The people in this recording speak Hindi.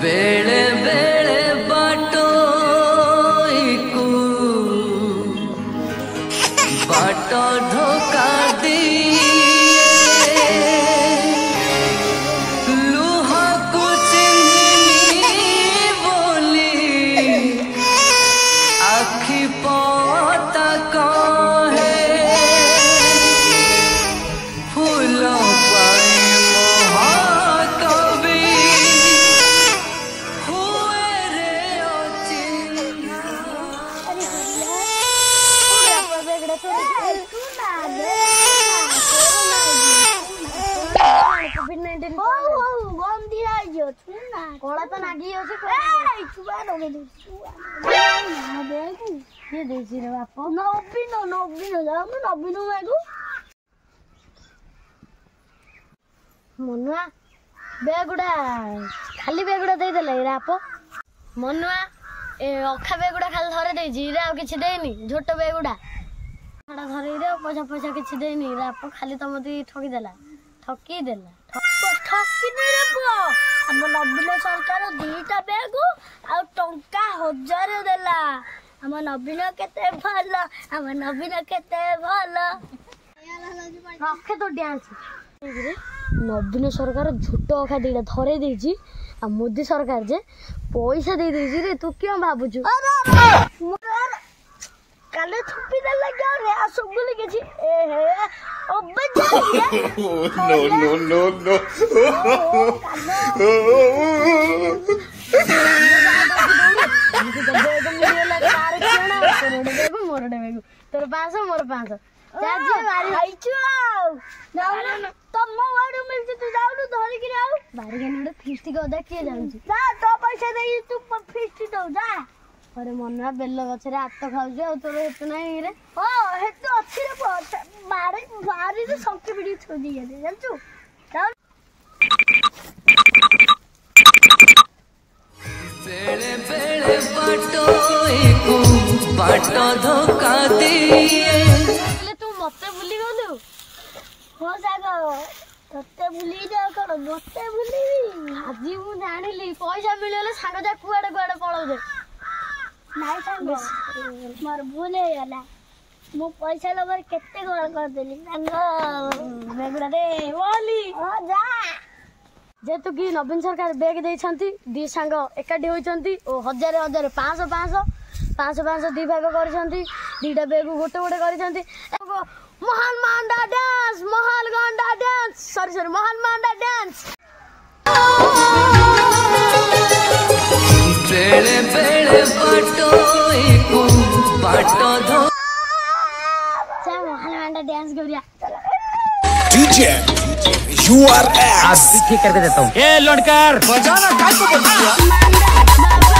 बेले बेले बाटो बाटो धोखा दिए लुहा को चिन्ही बोली आखि पोता कहे फूलों कोड़ा तो नागी हो से छुआ दोगे तू ये देसी रे बाप नब्बी जाओ मैं नब्बी मैं मनुआ बेगुड़ा खाली बेगुड़ा दे देले रे आप मनुआ ए अखा बेगुड़ा खाली धरे देजी रे आ किछि देनी झोट बेगुड़ा खाड़ा धरे रे पैसा पैसा किछि देनी रे आप खाली तमती ठकी देला ठकी देला ठकी नहीं रे पुओ हम नवीन सरकार दुईटा बैग आ टंका 1000 देला हम नवीन केते भल हम नवीन केते भल रखे तो डांस नवीन सरकार झूठ अखा दीटा धरे देजी आ मोदी सरकार जे पैसा दे देजी रे तू क्यों भाबुछु काले थुपी दे लगा रे आ सब बोले के ए हे ओबे नो तोर 500 मोर 500 चार्ज मारी आइछु ना तम वाडू मिलते तू जाऊ धरि के आउ बारी गने फिस्टी को देखिए जाऊ जा तो पैसा दे तू फिस्टी दो जा अरे मनुआ बेल गछरे आत खाउजे आ तोर हेतु नाही रे हां हेतु अछि रे मारे मारी रे संके बिडी छोदी गेले जानछु बेले बेले बाटो धोखा दिए तू मते भूली गलु हो सागो तते भूली जा कर मते भूली आजी मु जानिली पैसा मिलले सांग जा कुआडे कुआडे पळौ दे नाइ सांग मोर भूल हे गला मु पैसा लबर केते गोळ कर देली सांग बेगुडा दे बोली हो जा जेतु की नवीन सरकार बैग दे छंती दी सांग एकाडी होइचंती ओ 1000 500 500 दी भाग करछंती दीटा बैग गोटे गोटे करछंती महान मांडा डांस महान गांडा डांस सॉरी महान मांडा डांस बेले बेले बाटो धो चा महान मांडा dance Gauriya DJ you R S ठीक करके देता हूँ ए लड़कर बजाना काय को बोल दिया